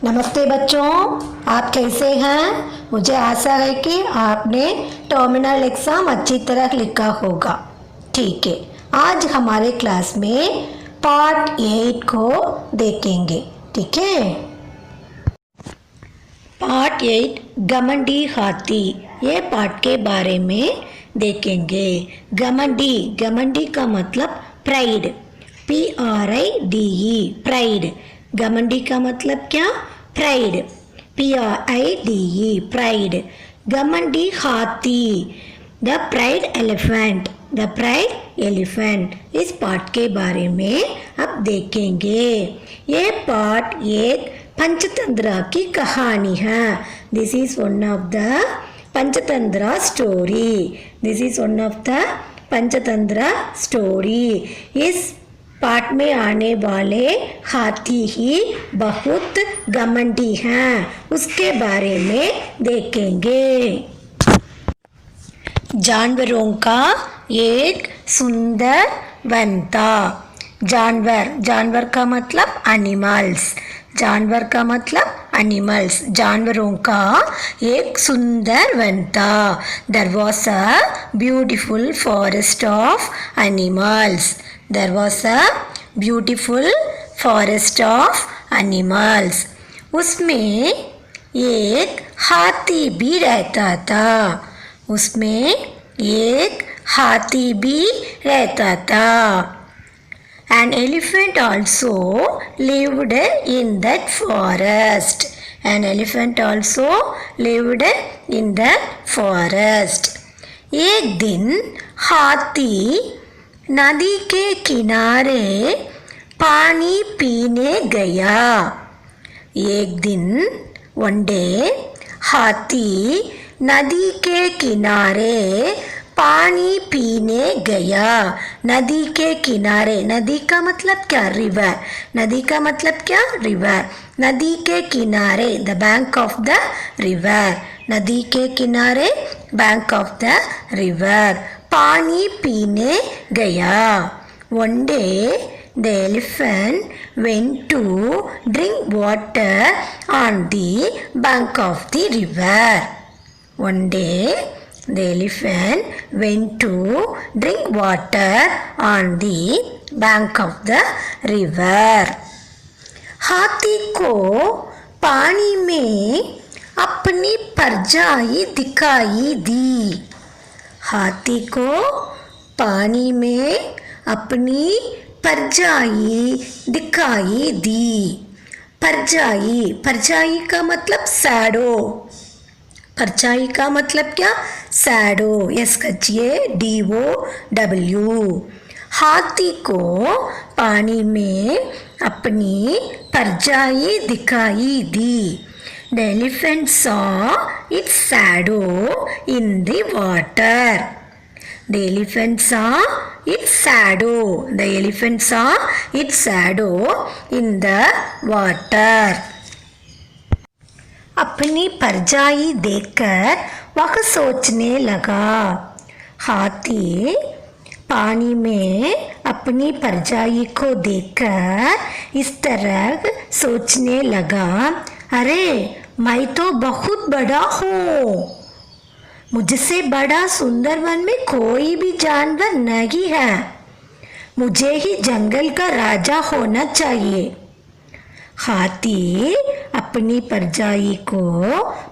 नमस्ते बच्चों, आप कैसे हैं। मुझे आशा है कि आपने टर्मिनल एग्ज़ाम अच्छी तरह लिखा होगा। ठीक है, आज हमारे क्लास में पार्ट 8 को देखेंगे। ठीक है, पार्ट 8 घमंडी हाथी, ये पार्ट के बारे में देखेंगे। घमंडी, घमंडी का मतलब प्राइड, PRIDE, प्राइड। घमंडी का मतलब क्या? Pride, PRIDE, pride. घमंडी हाथी, the pride elephant, the pride elephant, इस पार्ट के बारे में अब देखेंगे। ये पार्ट एक पंचतंत्र की कहानी है। This is one of the Panchatantra story, this is one of the Panchatantra story. इस पाठ में आने वाले हाथी ही बहुत घमंडी हैं, उसके बारे में देखेंगे। जानवरों का एक सुंदर वन था। जानवर, जानवर का मतलब एनिमल्स, जानवर का मतलब एनिमल्स, जानवरों का एक सुंदर वन था। There was a beautiful forest of animals, there was a beautiful forest of animals। उसमें एक हाथी भी रहता था, उसमें एक हाथी भी रहता था। An elephant also lived in that forest, an elephant also lived in that forest। एक दिन हाथी नदी के किनारे पानी पीने गया। एक दिन, वन डे, हाथी नदी के किनारे पानी पीने गया। नदी के किनारे, नदी का मतलब क्या? रिवर, नदी का मतलब क्या? रिवर। नदी के किनारे, the bank of the river, नदी के किनारे, बैंक ऑफ द रिवर, पानी पीने गया। One day the elephant went to drink water on the bank of the river. One day the elephant went to drink water on the bank of the river. हाथी को पानी में अपनी परछाई दिखाई दी। हाथी को पानी में अपनी परछाई दिखाई दी। परछाई, परछाई का मतलब शैडो, परछाई का मतलब क्या? Shadow, SHADOW। हाथी को पानी में अपनी परछाई दिखाई दी। The elephant saw its shadow in the water. The elephant saw its shadow. The elephant saw its shadow in the water. अपनी परछाई देखकर वह सोचने लगा। हाथी पानी में अपनी परछाई को देखकर इस तरह सोचने लगा, अरे मैं तो बहुत बड़ा हूँ, मुझसे बड़ा सुंदरवन में कोई भी जानवर नहीं है, मुझे ही जंगल का राजा होना चाहिए। हाथी अपनी परछाई को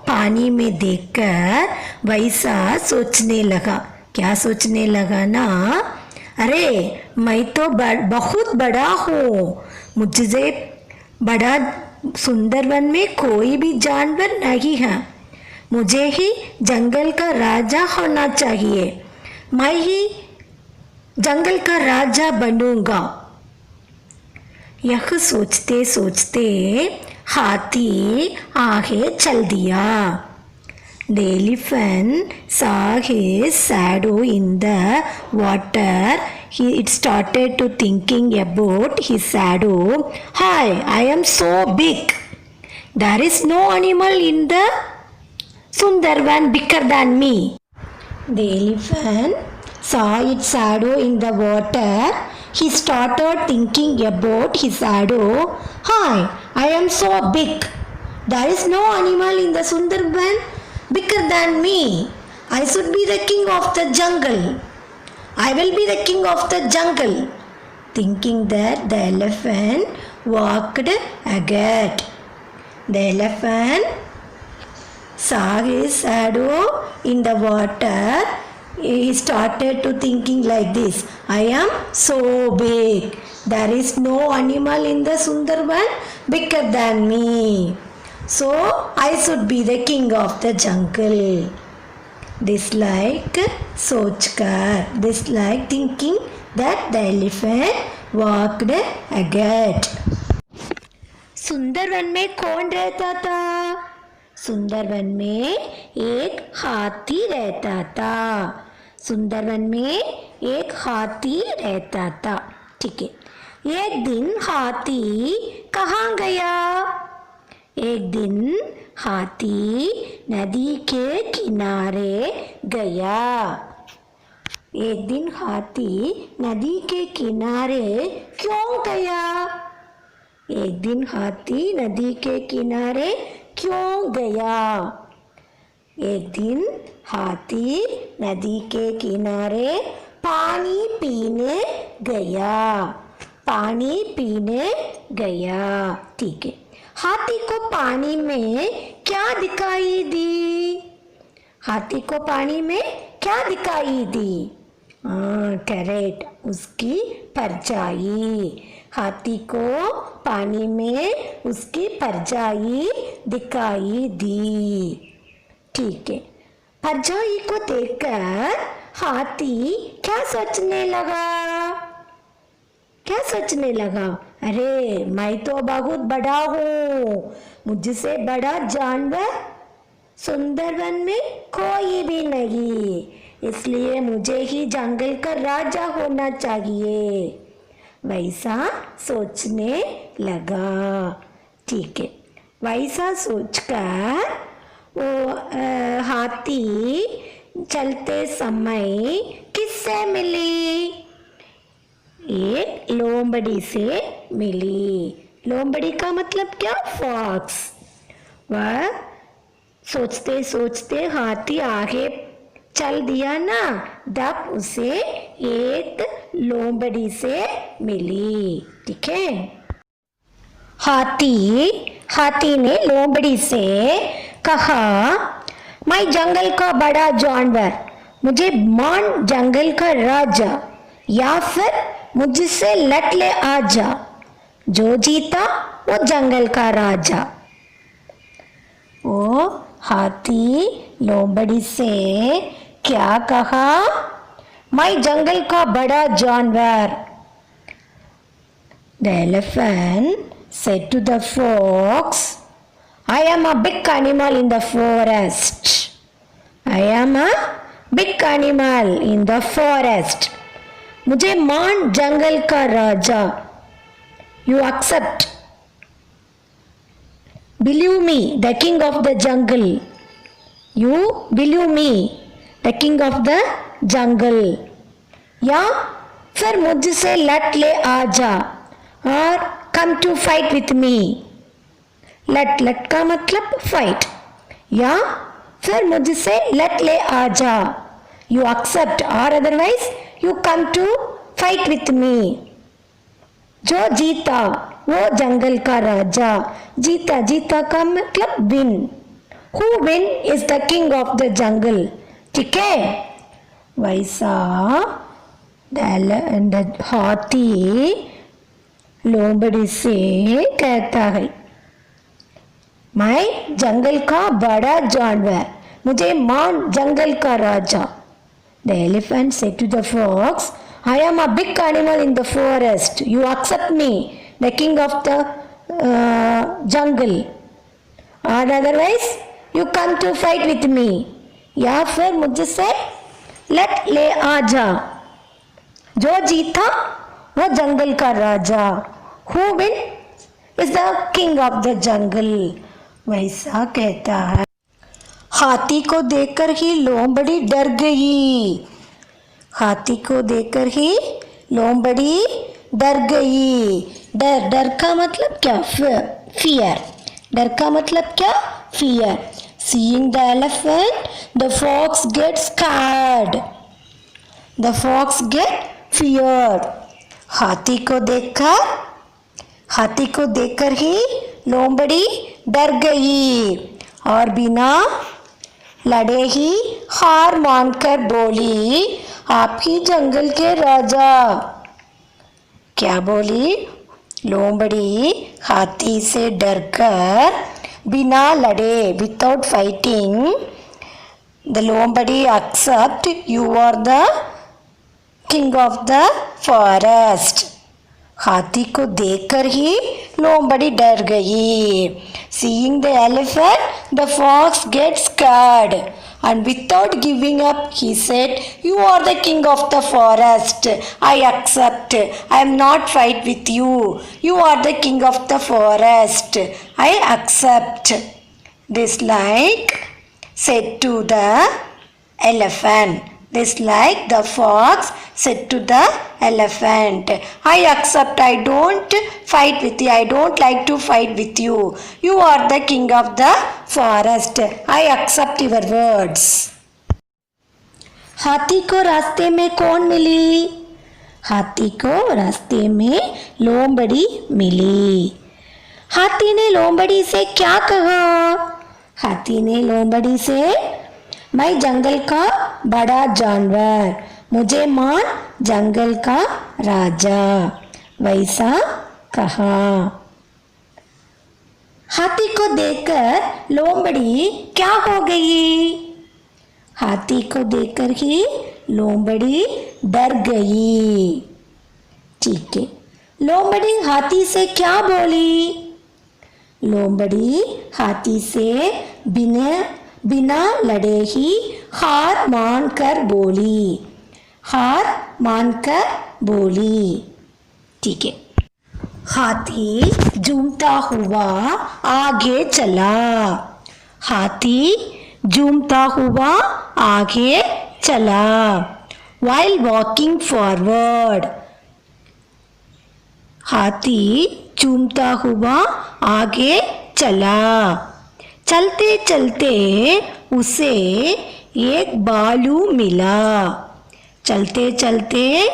पानी में देखकर वैसा सोचने लगा। क्या सोचने लगा ना? अरे मैं तो बहुत बड़ा हूँ, मुझसे बड़ा सुंदरवन में कोई भी जानवर नहीं है, मुझे ही जंगल का राजा होना चाहिए, मैं ही जंगल का राजा बनूंगा। यह सोचते सोचते हाथी आगे चल दिया। The elephant saw his shadow in the water. It started to thinking about his shadow. Hi, I am so big. There is no animal in the Sundarban bigger than me. The elephant saw its shadow in the water. He started thinking about his shadow. Hi, I am so big. There is no animal in the Sundarban bigger than me. I should be the king of the jungle. I will be the king of the jungle. Thinking that, the elephant walked ahead. The elephant saw his shadow in the water. He started to thinking like this: I am so big. There is no animal in the Sundarban bigger than me. So I should be the king of the jungle. This like सोच कर, this like thinking that the elephant walked ahead. Sundarban में कौन रहता था? सुंदरवन में एक हाथी रहता था. सुंदरवन में एक हाथी रहता था. ठीक है. एक दिन हाथी कहाँ गया? एक दिन हाथी नदी के किनारे गया. एक दिन हाथी नदी के किनारे क्यों गया? एक दिन हाथी नदी के किनारे क्यों गया? एक दिन हाथी नदी के किनारे पानी पीने गया. पानी पीने गया. ठीक है. हाथी को पानी में क्या दिखाई दी? हाथी को पानी में क्या दिखाई दी? करेक्ट, उसकी परछाई. हाथी को पानी में उसकी परछाई दिखाई दी. ठीक है. परछाई को देखकर हाथी क्या सोचने लगा? क्या सोचने लगा? अरे मैं तो बहुत बड़ा हूँ, मुझसे बड़ा जानवर सुंदरवन में कोई भी नहीं, इसलिए मुझे ही जंगल का राजा होना चाहिए. वैसा सोचने लगा. ठीक है. वैसा सोचकर वो हाथी चलते समय किससे मिली? एक लोमड़ी से मिली. लोमड़ी का मतलब क्या? फॉक्स. वह सोचते सोचते हाथी आगे चल दिया ना, तब उसे एक लोमड़ी से मिली. ठीक है. हाथी ने लोमड़ी से कहा, मैं जंगल का बड़ा जानवर, मुझे मान जंगल का राजा, या फिर मुझसे लट ले आजा. जो जीता वो जंगल का राजा. वो हाथी लोमड़ी से क्या कहा? मैं जंगल का बड़ा जानवर. The elephant said to the fox, I am a big animal in the forest. I am a big animal in the forest. मुझे मान जंगल का राजा. You accept. Believe me, the king of the jungle. You believe me, the king of the jungle. या फिर मुझसे लट ले आजा, और come to fight with me. लट का मतलब fight. या फिर मुझसे लट ले आजा. You accept, or otherwise you come to fight with me. जो जीता वो जंगल का राजा. जीता का मतलब win. Who win is the king of the jungle. ठीक है. वैसा हाथी लोमड़ी से कहता है, मैं जंगल का बड़ा जानवर, मुझे मान जंगल का राजा. The elephant said to the fox, I am a big animal in the forest. You accept me, the king of the jungle. Or otherwise, you come to fight with me. या फिर मुझसे लट ले आजा. जो जीता वो जंगल का राजा. Who win is the king of the jungle. वैसा कहता है. हाथी को देखकर ही लोमड़ी डर गई. हाथी को देखकर ही लोमड़ी डर गई. डर का मतलब क्या? फियर. डर का मतलब क्या? Fear. Seeing the elephant, the fox gets scared. The fox get feared. हाथी को देखकर ही लोमड़ी डर गई और बिना लड़े ही हार मानकर बोली, आप ही जंगल के राजा. क्या बोली? लोमड़ी हाथी से डरकर बिना लड़े, विदाउट फाइटिंग, द लोमड़ी accept you are the king of the forest. हाथी को देखकर ही लोमड़ी डर गई. Seeing the elephant, the fox gets scared, and without giving up, he said, "You are the king of the forest. I accept. I am not fight with you. You are the king of the forest. I accept." This like said to the elephant. This like the fox said to the elephant, I accept, I don't fight with you, I don't like to fight with you. You are the king of the forest. I accept your words. हाथी को रास्ते में कौन मिली? हाथी को रास्ते में लोमड़ी मिली. हाथी ने लोमड़ी से क्या कहा? हाथी ने लोमड़ी से, मैं जंगल का बड़ा जानवर, मुझे मान जंगल का राजा, वैसा कहा. हाथी को देखकर लोमड़ी क्या हो गई? हाथी को देखकर ही लोमड़ी डर गई. ठीक है. लोमड़ी हाथी से क्या बोली? लोमड़ी हाथी से बिना लड़े ही हार मानकर बोली. ठीक है. हाथी झूमता हुआ आगे चला. हाथी झूमता हुआ आगे चला. While walking forward, हाथी झूमता हुआ आगे चला. चलते चलते उसे एक भालू मिला. चलते चलते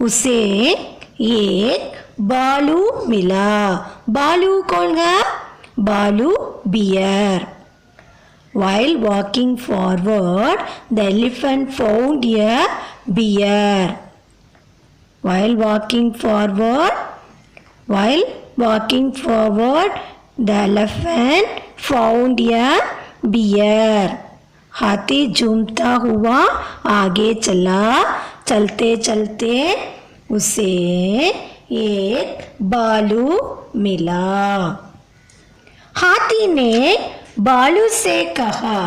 उसे एक भालू मिला. भालू कौन है? भालू beer. While walking forward, the elephant found a bear. While walking forward, the elephant found a bear. हाथी झूमता हुआ आगे चला. चलते चलते उसे एक भालू मिला. हाथी ने भालू से कहा,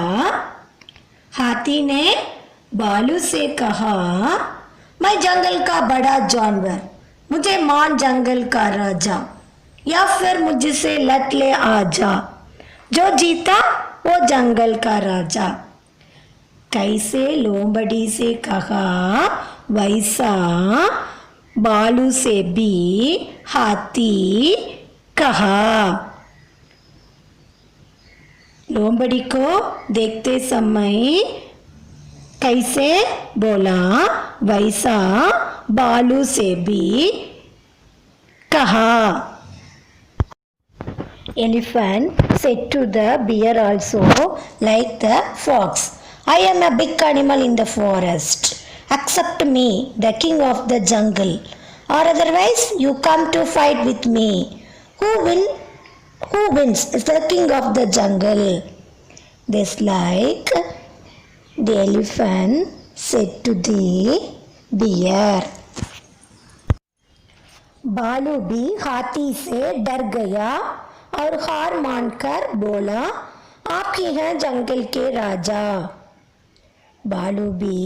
मैं जंगल का बड़ा जानवर, मुझे मान जंगल का राजा, या फिर मुझसे लट ले आजा, जो जीता वो जंगल का राजा. कैसे लोमड़ी से कहा वैसा भालू से भी हाथी कहा. लोमड़ी को देखते समय कैसे बोला वैसा भालू से भी कहा. Elephant said to the bear also like the fox, I am a big animal in the forest. Accept me, the king of the jungle, or otherwise you come to fight with me. Who wins is the king of the jungle. This like the elephant said to the bear. भालू भी हाथी से डर गया और हार मानकर बोला, आप ही हैं जंगल के राजा. भालू भी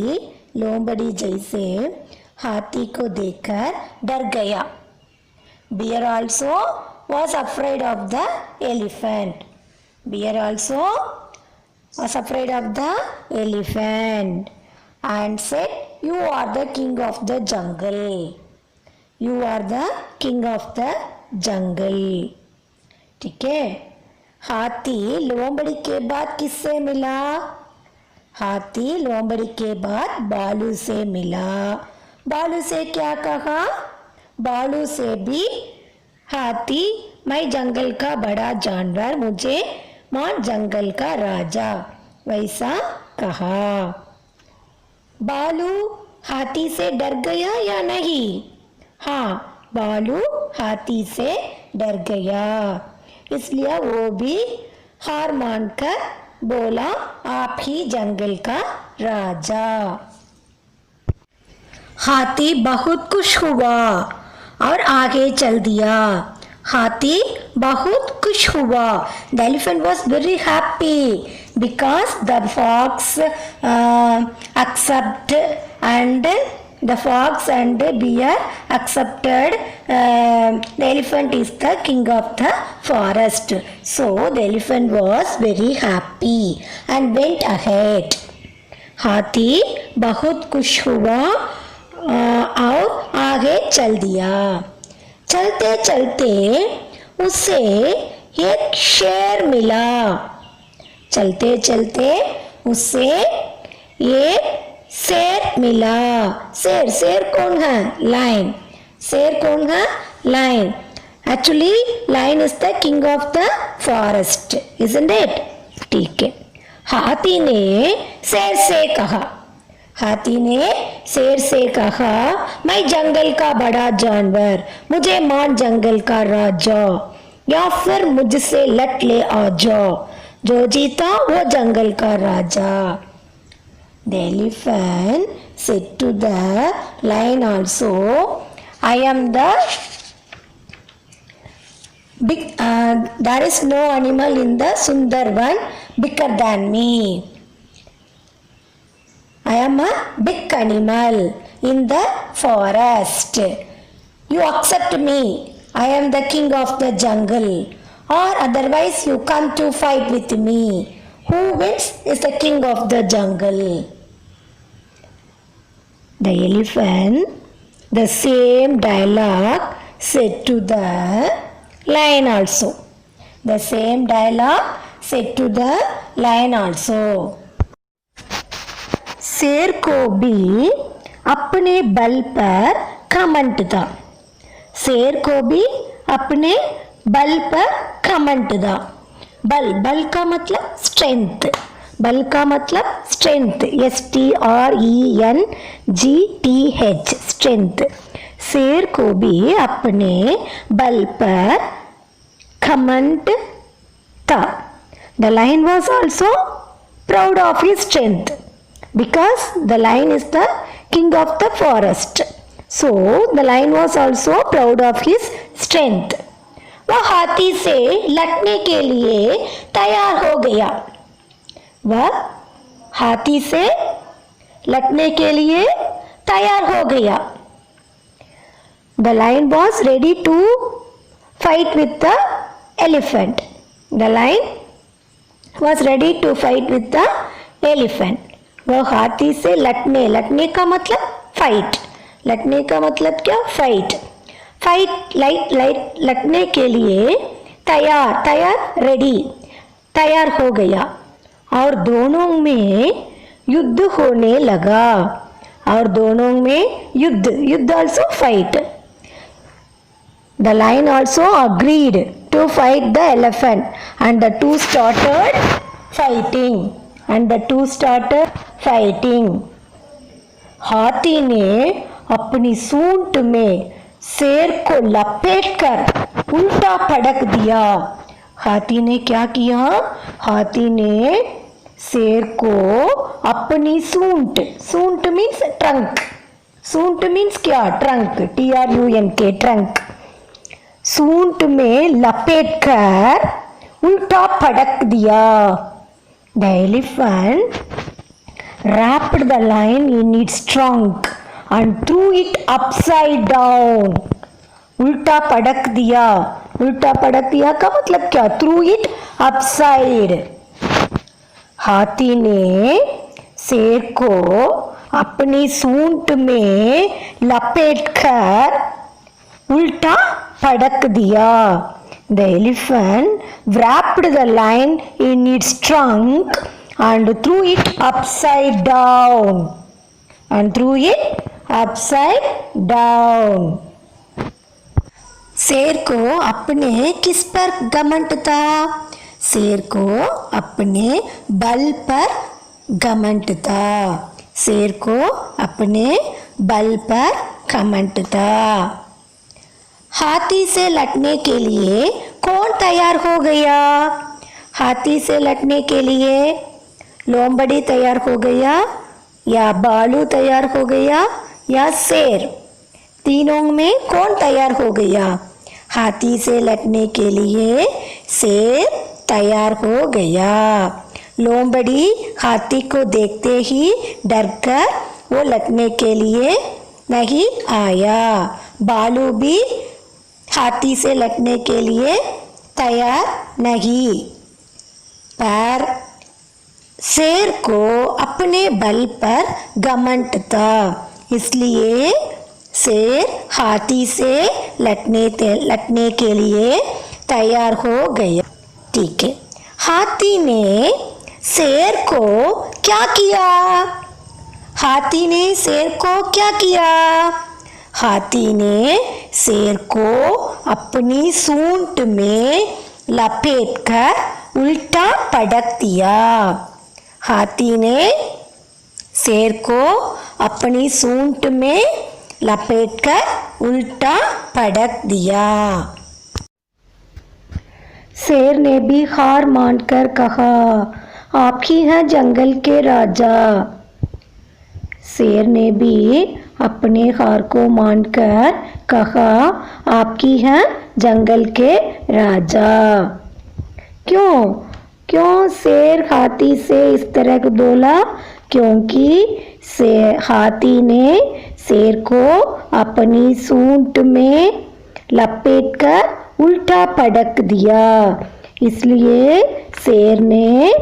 लोमड़ी जैसे हाथी को देखकर डर गया. Bear also was afraid of the elephant. Bear also was afraid of the elephant and said, you are the king of the jungle. You are the king of the jungle. ठीक है. हाथी लोमड़ी के बाद किससे मिला? हाथी लोमड़ी के बाद बालू से मिला। बालू से क्या कहा? बालू से भी हाथी मैं जंगल का बड़ा जानवर, मुझे मान जंगल का राजा, वैसा कहा। बालू हाथी से डर गया या नहीं? हाँ, बालू हाथी से डर गया, इसलिए वो भी हार मानकर बोला आप ही जंगल का राजा। हाथी बहुत खुश हुआ और आगे चल दिया। हाथी बहुत खुश हुआ। The elephant was very happy because the fox the fox and bear accepted the elephant is the king of the forest. So the elephant was very happy and went ahead. हाथी बहुत खुश हुआ और आगे चल दिया। चलते चलते उसे एक शेर मिला। चलते चलते उसे एक शेर मिला। शेर शेर कौन है? लायन। शेर कौन है? Lion. Actually lion is the king of the forest, isn't it? ठीक है। हाथी ने शेर से कहा, हाथी ने शेर से कहा मैं जंगल का बड़ा जानवर, मुझे मान जंगल का राजा, या फिर मुझसे लट ले आ जाओ, जो जीता वो जंगल का राजा। The elephant said to the lion also, I am the big, there is no animal in the Sundarban bigger than me. I am a big animal in the forest. You accept me. I am the king of the jungle. Or otherwise you come to fight with me. Who wins is the king of the jungle. The elephant, the same dialogue said to the lion also. The same dialogue said to the lion also. शेर को भी अपने बल पर घमंड था। शेर को भी अपने बल पर घमंड था। बल, बल का मतलब स्ट्रेंथ, बल का मतलब स्ट्रेंथ, STRENGTH, स्ट्रेंथ। शेर को भी अपने बल पर घमंड था। The lion was also proud of his strength because the lion is the king of the forest. So the lion was also proud of his strength. वह हाथी से लड़ने के लिए तैयार हो गया। वह हाथी से लड़ने के लिए तैयार हो गया। The lion was ready to fight with the elephant. The lion was ready to fight with the elephant. वह हाथी से लड़ने, लड़ने का मतलब फाइट, लड़ने का मतलब क्या? फाइट। फाइट लड़ने के लिए तैयार, तैयार रेडी, तैयार हो गया। और दोनों में युद्ध होने लगा। और दोनों में युद्ध, युद्ध also fight. The lion also agreed to fight the elephant and the two started fighting. And the two started fighting. हाथी ने अपनी सूंड में शेर को लपेटकर उल्टा पटक दिया। हाथी ने क्या किया? हाथी ने शेर को अपनी सूंड, सूंड मीन्स ट्रंक, सूंड मीन्स क्या? Trunk, TRUNK, trunk. सूंड में लपेटकर उल्टा पटक दिया। The elephant wrapped the lion in its trunk and threw it upside down. उल्टा पटक दिया, उल्टा पटक दिया का मतलब क्या? Threw it upside. हाथी ने शेर को अपनी सूंड में लपेटकर उल्टा पटक दिया। The elephant wrapped the line in its trunk and threw it upside down. शेर को अपने किस पर घमंड था? शेर को अपने बल पर घमंड था। शेर को अपने बल पर घमंड था। हाथी से लड़ने के लिए कौन तैयार हो गया? हाथी से लड़ने के लिए लोमड़ी तैयार हो गया या बालू तैयार हो गया या शेर? तीनों में कौन तैयार हो गया? हाथी से लड़ने के लिए शेर तैयार हो गया। लोमड़ी हाथी को देखते ही डरकर वो लड़ने के लिए नहीं आया। बालू भी हाथी से लड़ने के लिए तैयार नहीं। पर शेर को अपने बल पर घमंड था, इसलिए शेर हाथी से लड़ने के लिए तैयार हो गया। ठीक है, हाथी ने शेर को क्या किया? हाथी ने शेर को क्या किया? हाथी ने शेर को अपनी सूंड में लपेटकर उल्टा पटक दिया। हाथी ने शेर को अपनी सूंड में लपेटकर उल्टा पटक दिया। शेर ने भी हार मानकर कहा, आप ही हैं जंगल के राजा। शेर ने भी अपने हार को मानकर कहा, आपकी हैं जंगल के राजा। क्यों शेर हाथी से इस तरह बोला? क्योंकि हाथी ने शेर को अपनी सूंड में लपेटकर उल्टा पटक दिया, इसलिए शेर ने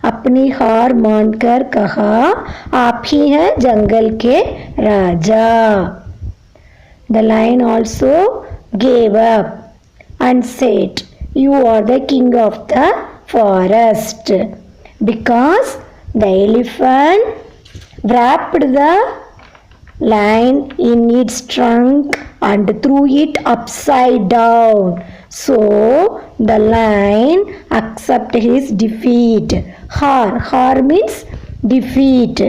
अपनी हार मानकर कहा, आप ही हैं जंगल के राजा। The lion also gave up and said, you are the king of the forest, because the elephant wrapped the line in its trunk and threw it upside down. So the lion accepted his defeat. Har means defeat.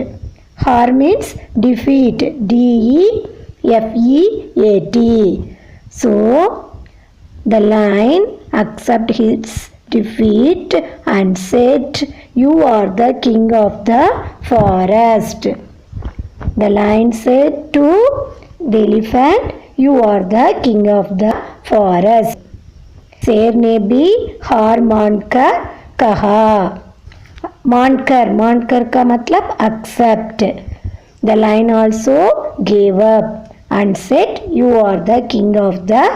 Har means defeat. DEFEAT. So the lion accepted his defeat and said, you are the king of the forest. The lion said to the elephant, you are the king of the forest. शेर ने भी हार मानकर कहा। मानकर का मतलब accept. The lion also gave up and said, you are the king of the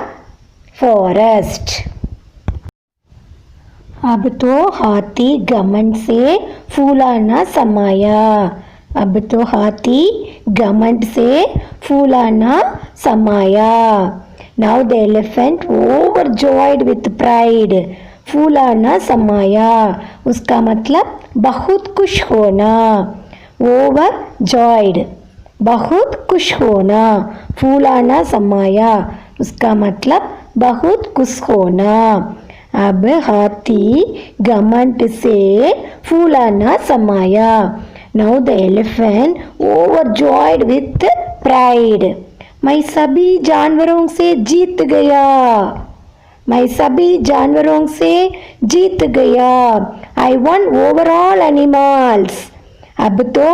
forest. अब तो हाथी घमंड से फूला न समाया। अब तो हाथी घमंड से फूला न समाया। Now the elephant overjoyed with pride. फूला न समाया उसका मतलब बहुत खुश होना। Overjoyed बहुत खुश होना। फूला न समाया उसका मतलब बहुत खुश होना। अब हाथी घमंड से फूला न समाया। Now the elephant overjoyed with pride. मैं सभी जानवरों से जीत गया। मैं सभी जानवरों से जीत गया। I won over all animals. अब तो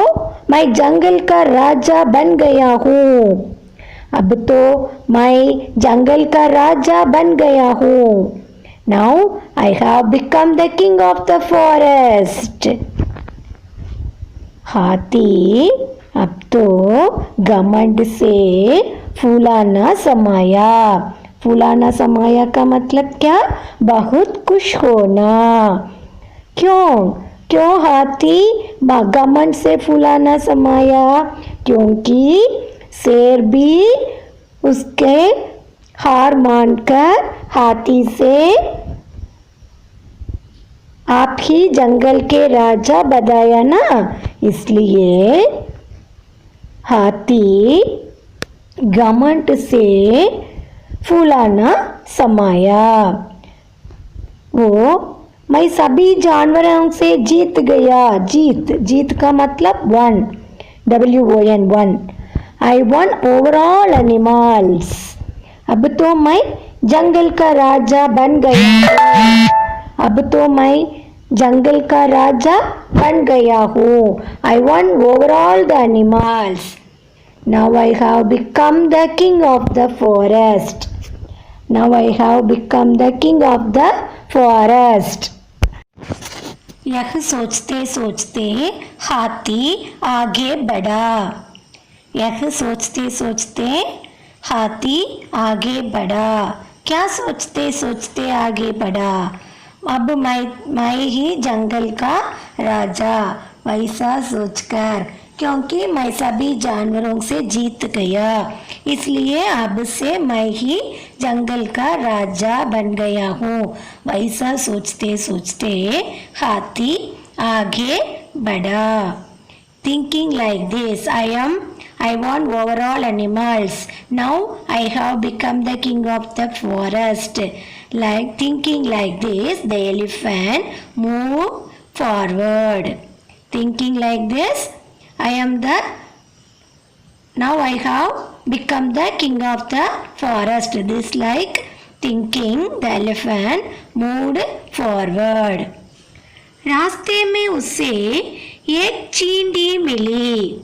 मैं जंगल का राजा बन गया हूँ। अब तो मैं जंगल का राजा बन गया हूँ। Now I have become the king of the forest. हाथी अब तो घमंड से फूला न समाया। फूला न समाया का मतलब क्या? बहुत खुश होना। क्यों हाथी घमंड से फूला न समाया? क्योंकि शेर भी उसके हार मानकर हाथी से आप ही जंगल के राजा बताया ना, इसलिए हाथी घमंड से फूलाना समाया। वो मैं सभी जानवरों से जीत गया। जीत, जीत का मतलब one, WON one. I one overall animals. अब तो मैं जंगल का राजा बन गया। अब तो मैं जंगल का राजा बन गया हूँ। I one overall the animals. Now I have become the king of the forest. Now I have become the king of the forest. यह सोचते सोचते हाथी आगे बढ़ा। यह सोचते सोचते हाथी आगे बढ़ा। क्या सोचते सोचते आगे बढ़ा? अब मैं ही जंगल का राजा, वैसा सोचकर, क्योंकि मैं सभी जानवरों से जीत गया, इसलिए अब से मैं ही जंगल का राजा बन गया हूँ। वैसा सोचते सोचते हाथी आगे बढ़ा। Thinking like this, I want overall animals. Now I have become the king of the forest. Like thinking like this, the elephant moved forward. Thinking like this, now I have become the king of the forest. This like thinking, the elephant moved forward. रास्ते में उसे एक चींटी मिली।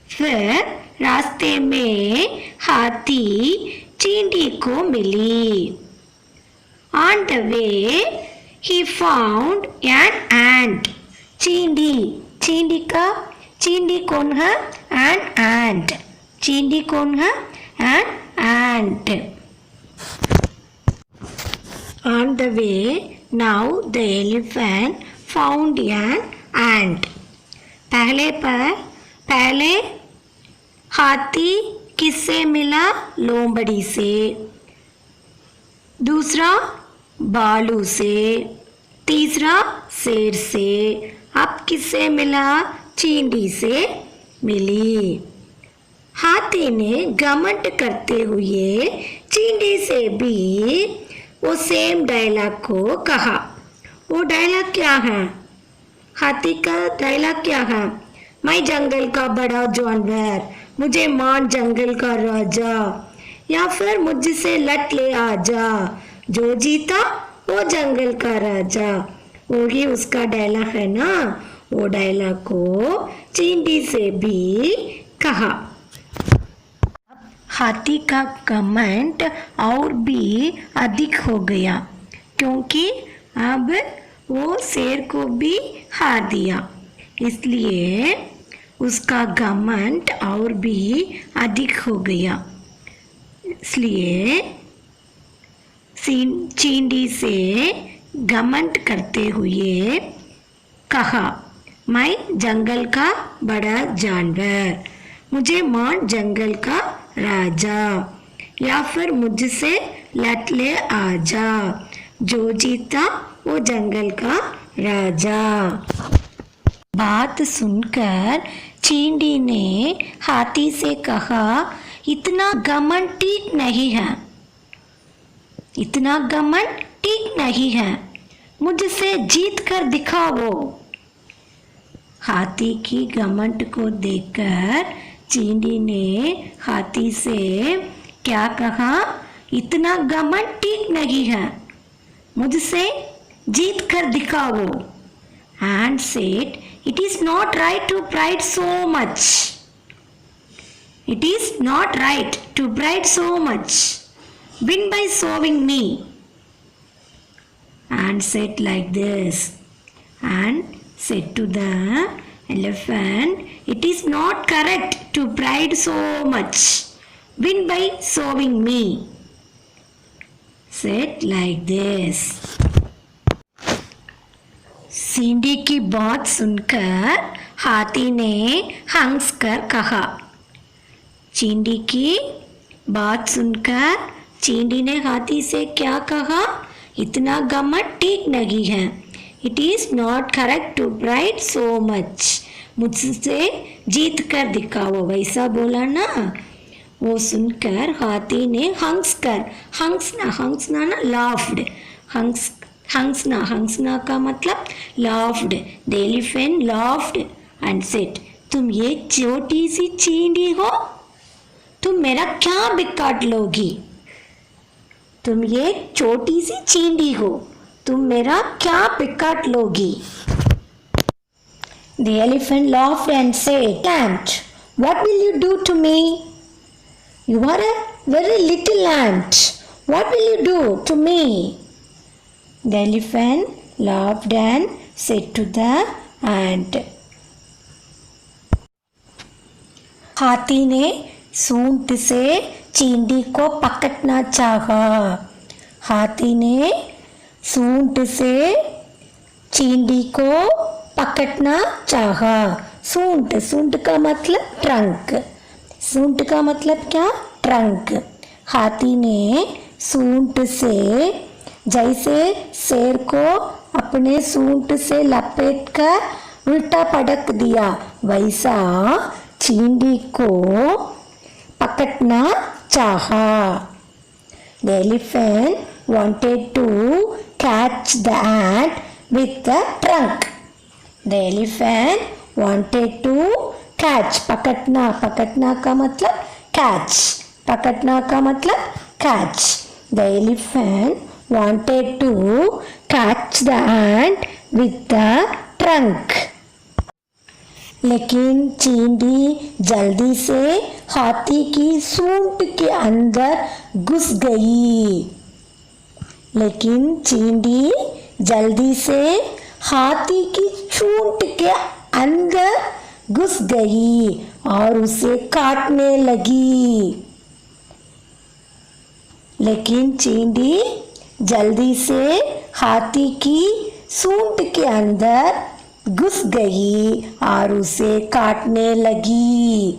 फिर रास्ते में हाथी चींटी को मिली। On the way, he found an ant. चींटी कौन है? An ant. चींटी कौन है? An ant. On the way, now the elephant found an ant. पहले हाथी किससे मिला? लोमड़ी से। दूसरा भालू से। तीसरा शेर से। अब किससे मिला? चींटी से मिली। हाथी ने घमंड करते हुए चींटी से भी वो सेम डायलॉग को कहा। वो डायलॉग क्या है? हाथी का डायलॉग क्या है? मैं जंगल का बड़ा जानवर, मुझे मान जंगल का राजा, या फिर मुझसे लट ले आजा, जो जीता वो जंगल का राजा। वो ही उसका डायलॉग है ना। वो डायलॉग को चींटी से भी कहा। हाथी का कमेंट और भी अधिक हो गया, क्योंकि अब वो शेर को भी हार दिया, इसलिए उसका घमंड और भी अधिक हो गया। इसलिए चींटी से घमंड करते हुए कहा, मैं जंगल का बड़ा जानवर, मुझे मान जंगल का राजा, या फिर मुझसे लट ले आजा, जो जीता वो जंगल का राजा। बात सुनकर चींटी ने हाथी से कहा, इतना घमंड ठीक नहीं है, इतना घमंड ठीक नहीं है, मुझसे जीत कर दिखाओ। हाथी की घमंड को देखकर चींटी ने हाथी से क्या कहा? इतना घमंड ठीक नहीं है, मुझसे जीत कर दिखाओ। And said, it is not right to pride so much. It is not right to pride so much. Win by showing me. And said like this. And said to the elephant, it is not correct to pride so much. Win by showing me. Said like this. चींटी की बात सुनकर हाथी ने हंसकर कहा। चींटी की बात सुनकर चींटी ने हाथी से क्या कहा? इतना घमंड ठीक नहीं है। It is not correct to pride so much. मुझसे जीत कर दिखाओ, वैसा बोला ना। वो सुनकर हाथी ने हंसना ना लाफ्ड। हंसना का मतलब laughed. The elephant laughed and said, तुम ये छोटी सी चींटी हो, तुम मेरा क्या बिगाड़ लोगी? तुम ये छोटी सी चींटी हो, तुम मेरा क्या बिगाड़ लोगी? The elephant laughed and said, Ant, what will you do to me? You are a very little ant. What will you do to me? The elephant laughed and said to the ant. हाथी ने सूंड से चींटी को पकड़ना चाहा। हाथी ने सूंड से चींटी को पकड़ना चाहा। सूंड का मतलब ट्रंक। सूंड का मतलब क्या? ट्रंक। हाथी ने सूंड से, जैसे शेर को अपने सूंड से लपेट कर उल्टा पटक दिया, वैसा चींटी को पकड़ना चाहा। The elephant wanted to catch the ant with the trunk. The elephant wanted to catch. पकड़ना का मतलब catch. पकड़ना का मतलब catch. The elephant wanted to catch the ant with the trunk. लेकिन चींटी जल्दी से हाथी की सूंड के अंदर घुस गई। लेकिन चींटी जल्दी से हाथी की सूंड के अंदर घुस गई और उसे काटने लगी। लेकिन चींटी जल्दी से हाथी की सूंड के अंदर घुस गई और उसे काटने लगी।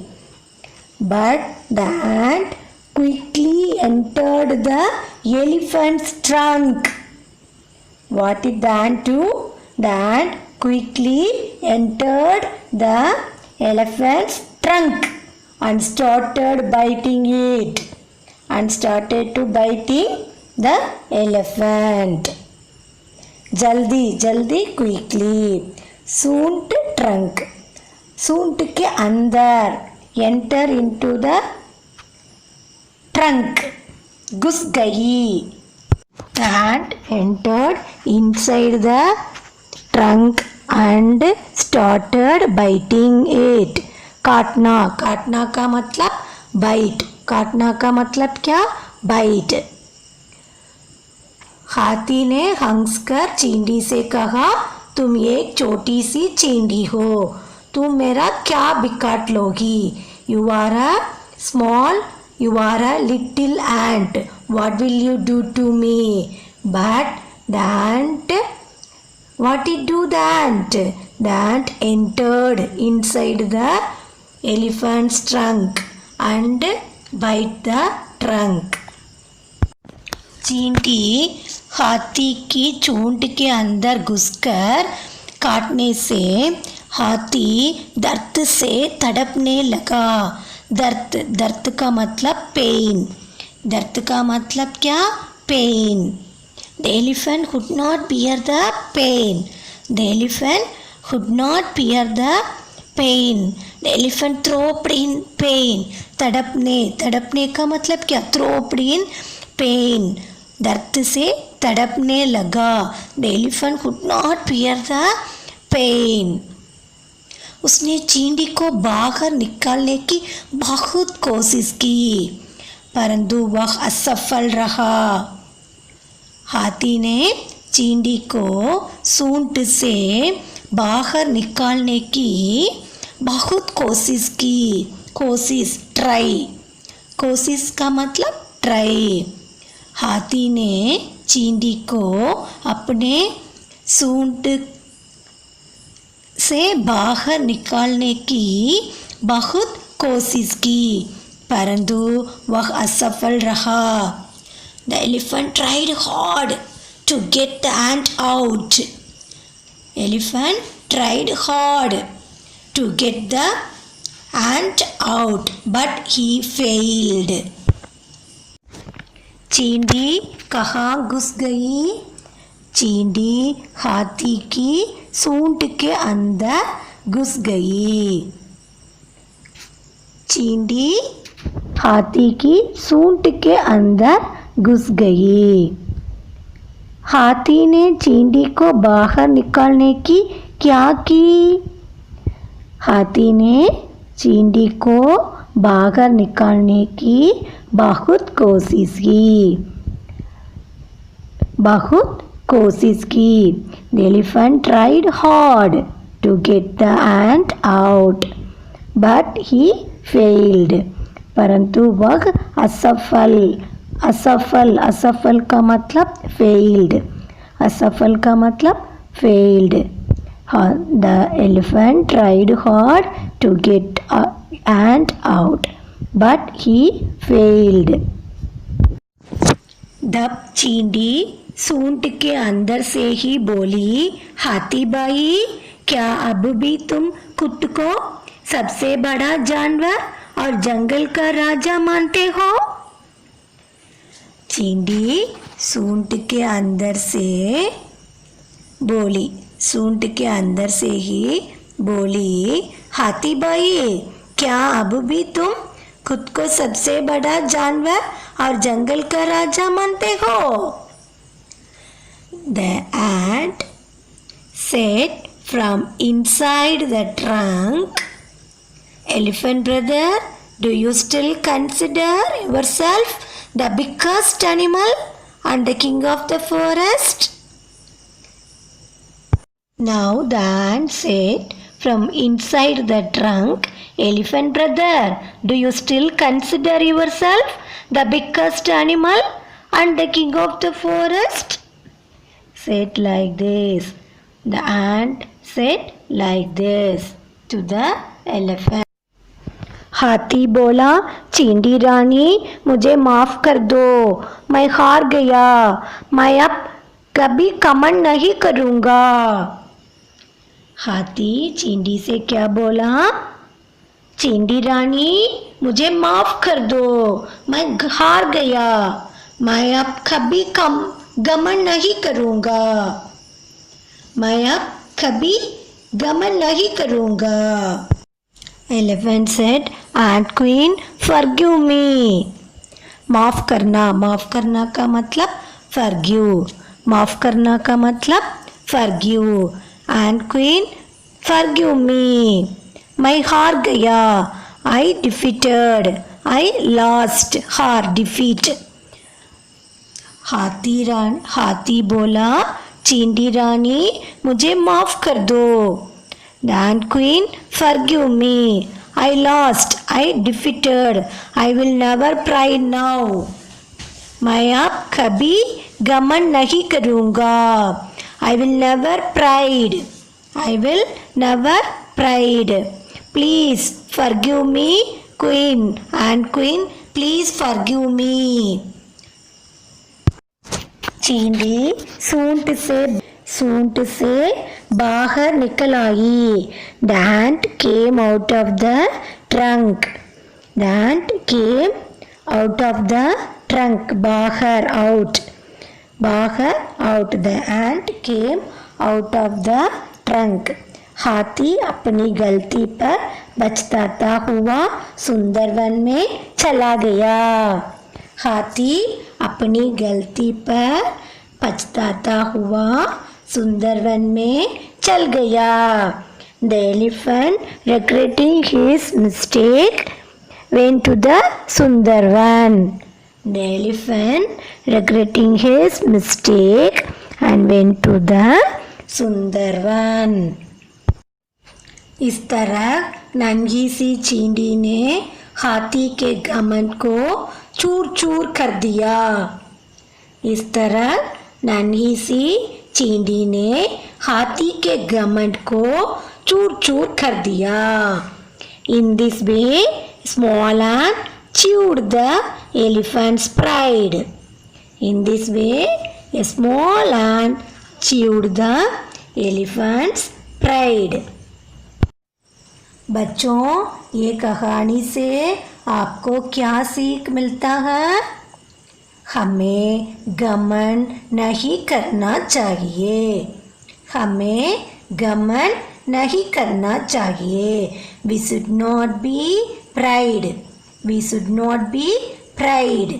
But the ant quickly entered the elephant's trunk. What did the ant do? The ant quickly entered the elephant's trunk and started biting it. And started to biting the elephant. जल्दी quickly. सूंड trunk, सूंड के अंदर, enter into the trunk, घुस गई। The ant entered inside the trunk and started biting it. काटना का मतलब bite. काटना का मतलब क्या? bite. हाथी ने हंसकर चींटी से कहा, तुम एक छोटी सी चींटी हो, तुम मेरा क्या बिगाड़ लोगी? You are a little ant. What will you do to me? But the ant, what did do the ant? The ant entered inside the elephant's trunk and bite the trunk. चींटी हाथी की चूंड के अंदर घुसकर काटने से हाथी दर्द से तड़पने लगा। दर्द का मतलब पेन। दर्द का मतलब क्या? Pen. The elephant could not bear the pain. The elephant could not bear the pain. The elephant throbbed in pain. तड़पने का मतलब क्या? throbbed in pain. दर्द से तड़पने लगा। The elephant could not bear the pain. उसने चींटी को बाहर निकालने की बहुत कोशिश की, परंतु वह असफल रहा। हाथी ने चींटी को सूंड से बाहर निकालने की बहुत कोशिश की। ट्राई। कोशिश का मतलब ट्राई। हाथी ने चींटी को अपने सूंड से बाहर निकालने की बहुत कोशिश की, परंतु वह असफल रहा। The elephant tried hard to get the ant out. Elephant tried hard to get the ant out, but he failed. चींटी कहाँ घुस गई? चींटी हाथी की सूंड के अंदर घुस गई. चींटी हाथी की सूंड के अंदर घुस गई. हाथी ने चींटी को बाहर निकालने की क्या की? हाथी ने चींटी को बाहर निकालने की बहुत कोशिश की. The elephant tried hard to get the ant out, but he failed. परंतु वह असफल का मतलब failed. The elephant tried hard to get ant out, but he failed. तब चींटी सूंड के अंदर से ही बोली, हाथी भाई, क्या अब भी तुम खुद को सबसे बड़ा जानवर और जंगल का राजा मानते हो? चींटी सूंड के अंदर से ही बोली, हाथी भाई, क्या अब भी तुम खुद को सबसे बड़ा जानवर और जंगल का राजा मानते हो? The ant said from inside the trunk, Elephant brother, do you still consider yourself the biggest animal and the king of the forest? Now the ant said from inside the trunk, Elephant brother, do you still consider yourself the biggest animal and the king of the forest? Said like this. The ant said like this to the elephant. हाथी बोला, चींटी रानी, मुझे माफ कर दो, मैं हार गया, मैं अब कभी घमंड नहीं करूँगा. हाथी चींटी से क्या बोला? चींटी रानी, मुझे माफ कर दो, मैं हार गया, मैं अब कभी घमंड नहीं करूँगा. Elephant said, Ant Queen, forgive me. माफ करना का मतलब forgive. Ant Queen, forgive me. मैं हार गया. I lost. defeat. हाथी बोला, चींटी रानी, मुझे माफ कर दो. The Ant Queen, forgive me. I lost. I defeated. I will never pride now. मैं अब कभी घमंड नहीं करूँगा. I will never pride. Please forgive me, Queen. Ant Queen, please forgive me. चींटी सूंड से बाहर निकल आई. The ant came out of the trunk. बाहर, out. The ant came out of the trunk. हाथी अपनी गलती पर पछताता हुआ सुंदरवन में चला गया. हाथी अपनी गलती पर पछताता हुआ सुंदरवन में चल गया. The elephant, regretting his mistake, went to the Sundarvan. The elephant, regretting his mistake, and went to the Sundarvan. इस तरह नन्ही सी चींटी ने हाथी के घमंड को चूर चूर कर दिया. इस तरह नन्ही सी चींटी ने हाथी के घमंड को चूर चूर कर दिया. In this way, small ant chewed the elephant's pride. In this way, a small ant chewed the elephant's pride. बच्चों, ये कहानी से आपको क्या सीख मिलता है? हमें घमंड नहीं करना चाहिए। हमें घमंड नहीं करना चाहिए। We should not be pride. We should not be pride.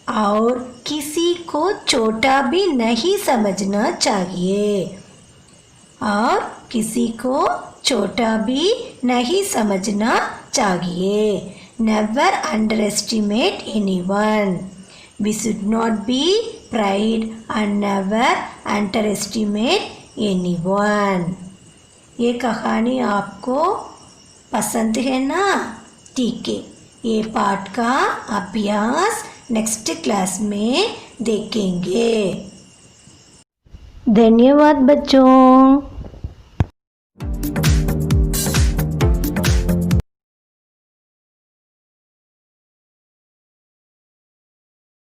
और किसी को छोटा भी नहीं समझना चाहिए। और किसी को छोटा भी नहीं समझना चाहिए। Never underestimate anyone. We should not be pride and never underestimate anyone. ये कहानी आपको पसंद है ना? ठीक है, ये पाठ का अभ्यास नेक्स्ट क्लास में देखेंगे। धन्यवाद बच्चों।